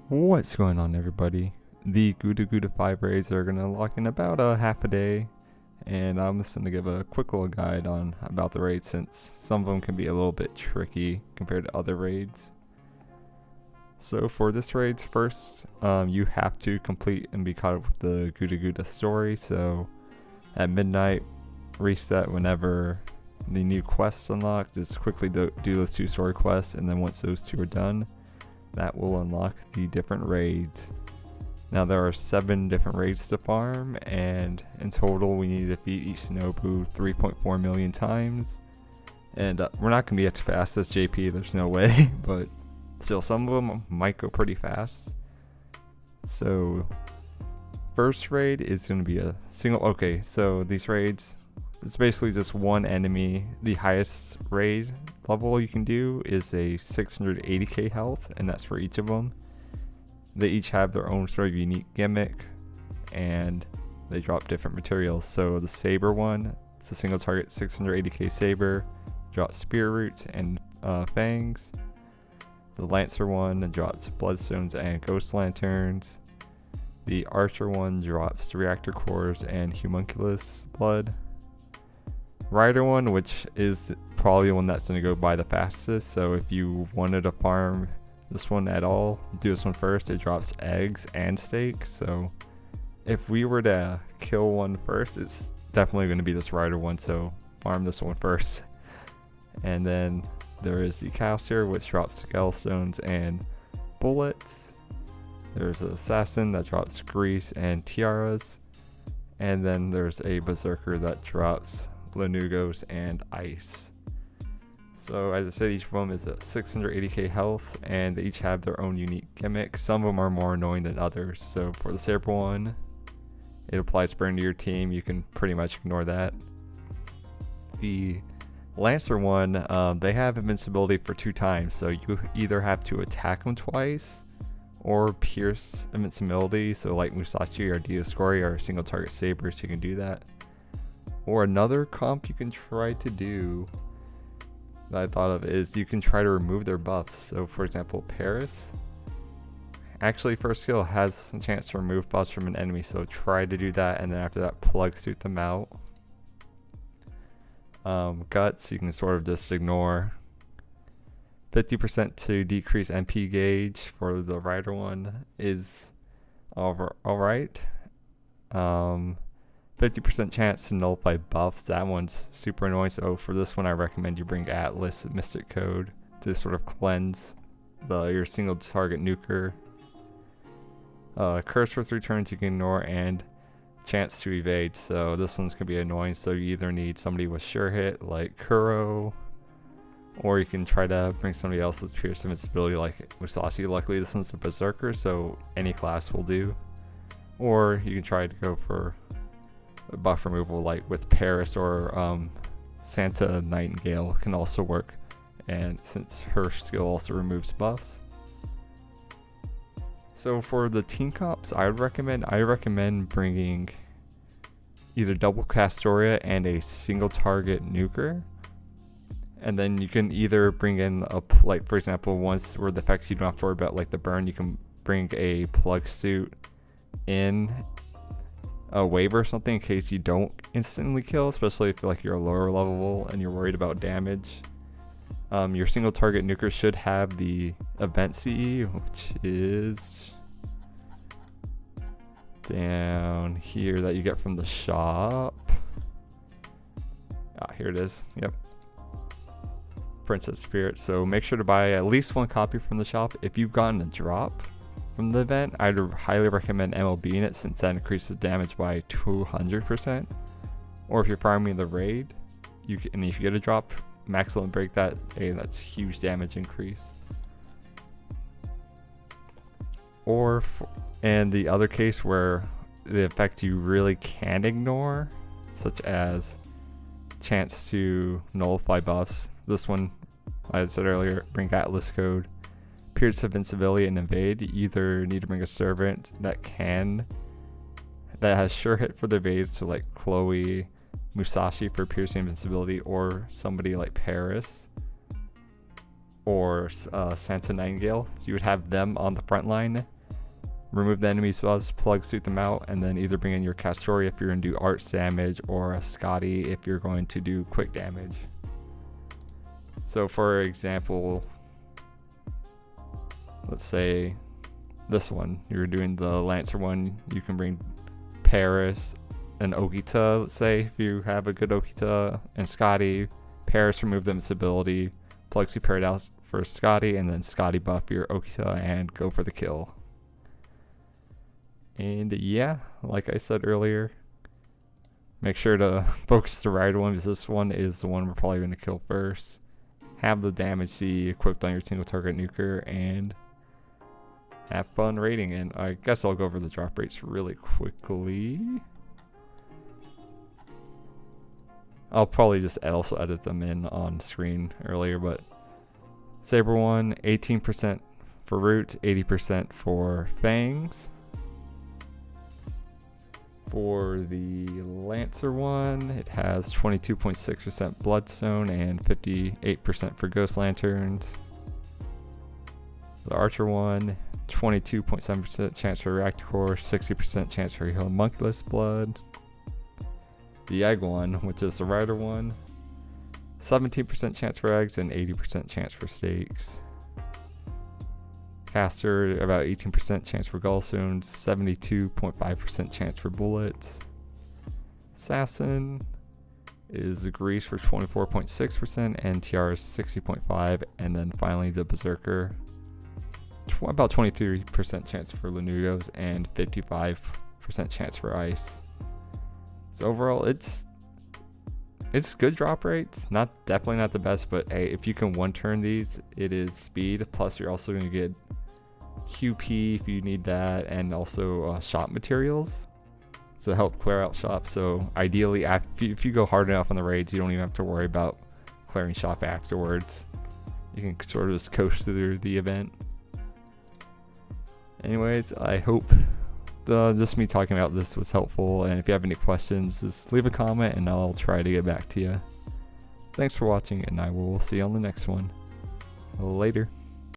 What's going on, everybody? The Gudaguda 5 raids are going to unlock in about a half a day, and I'm just going to give a quick little guide on about the raids since some of them can be a little bit tricky compared to other raids. So for this raid's first, you have to complete and be caught up with the Gudaguda story, so at midnight, reset whenever the new quests unlock, just quickly do those 2 story quests, and then once those 2 are done, that will unlock the different raids. Now there are 7 different raids to farm, and in total we need to defeat each Shinobu 3.4 million times. And we're not going to be as fast as JP, there's no way, but still some of them might go pretty fast. So first raid is going to be a single, so these raids, it's basically just one enemy. The highest raid level you can do is a 680k health, and that's for each of them. They each have their own sort of unique gimmick, and they drop different materials. So the saber one, it's a single target 680k saber, drops spear roots and fangs. The lancer one drops bloodstones and ghost lanterns. The archer one drops reactor cores and homunculus blood. Rider one, which is probably the one that's going to go by the fastest, so if you wanted to farm this one at all, do this one first. It drops eggs and steaks, so if we were to kill one first, it's definitely going to be this rider one, so farm this one first. And then there is the Calcier, which drops skelestones and bullets. There's an assassin that drops grease and tiaras, and then there's a berserker that drops Lanugos and ice. So as I said, each of them is a 680k health, and they each have their own unique gimmick. Some of them are more annoying than others. So for the saber one, it applies burn to your team. You can pretty much ignore that. The lancer one, they have invincibility for 2 times, so you either have to attack them twice or pierce invincibility. So like Musashi or Dioscuri are single target sabers, you can do that. Or another comp you can try to do that I thought of is you can try to remove their buffs. So for example, Paris, actually first skill has a chance to remove buffs from an enemy, so try to do that, and then after that plug suit them out. Guts, you can sort of just ignore. 50% to decrease MP gauge for the rider one is alright. 50% chance to nullify buffs, that one's super annoying, so for this one I recommend you bring Atlas Mystic Code to sort of cleanse your single target nuker. Curse for 3 turns you can ignore, and chance to evade, so this one's gonna be annoying, so you either need somebody with sure hit like Kuro, or you can try to bring somebody else with pierce invincibility like Musashi. Luckily this one's a berserker, so any class will do. Or you can try to go for buff removal like with Paris, or Santa Nightingale can also work, and since her skill also removes buffs. So for the team comps, I recommend bringing either double Castoria and a single target nuker, and then you can either bring in like for example, once where the effects you don't have to worry about like the burn, you can bring a plug suit in a wave or something in case you don't instantly kill, especially if like you're a lower level and you're worried about damage. Your single target nuker should have the event CE, which is down here that you get from the shop. Here it is. Yep, Princess Spirit. So make sure to buy at least 1 copy from the shop. If you've gotten a drop from the event, I'd highly recommend MLB in it, since that increases damage by 200%. Or if you're farming the raid, and if you get a drop, max and break that. Hey, that's huge damage increase. Or and the other case where the effect you really can ignore, such as chance to nullify buffs. This one, as I said earlier, bring Atlas Code. Pierce invincibility and evade, you either need to bring a servant that has sure hit for the evade, so like Chloe, Musashi for piercing invincibility, or somebody like Paris, or Santa Nightingale. So you would have them on the front line, remove the enemy's buffs, plug suit them out, and then either bring in your Castori if you're going to do arts damage, or a Scotty if you're going to do quick damage. So for example, let's say this one, you're doing the Lancer one, you can bring Paris and Ogita, let's say, if you have a good Ogita, and Scotty. Paris, remove them its ability, plug suit Parrot out for Scotty, and then Scotty buff your Ogita and go for the kill. And yeah, like I said earlier, make sure to focus the right one, because this one is the one we're probably going to kill first. Have the damage C equipped on your single target nuker, and have fun raiding. And I guess I'll go over the drop rates really quickly. I'll probably just also edit them in on screen earlier, but Saber one, 18% for Root, 80% for Fangs. For the Lancer one, it has 22.6% Bloodstone and 58% for Ghost Lanterns. The Archer one, 22.7% chance for Reactor Core, 60% chance for Homunculus Blood. The Egg one, which is the Rider one, 17% chance for eggs and 80% chance for stakes. Caster, about 18% chance for Gallstones, 72.5% chance for bullets. Assassin is Grease for 24.6% and Tiara is 60.5%. And then finally the Berserker, about 23% chance for Lanugos and 55% chance for Ice. So overall, it's good drop rates. Definitely not the best, but hey, if you can one turn these, it is speed. Plus, you're also going to get QP if you need that, and also shop materials to help clear out shop. So ideally, if you go hard enough on the raids, you don't even have to worry about clearing shop afterwards. You can sort of just coast through the event. Anyways, I hope just me talking about this was helpful, and if you have any questions, just leave a comment and I'll try to get back to you. Thanks for watching, and I will see you on the next one. Later.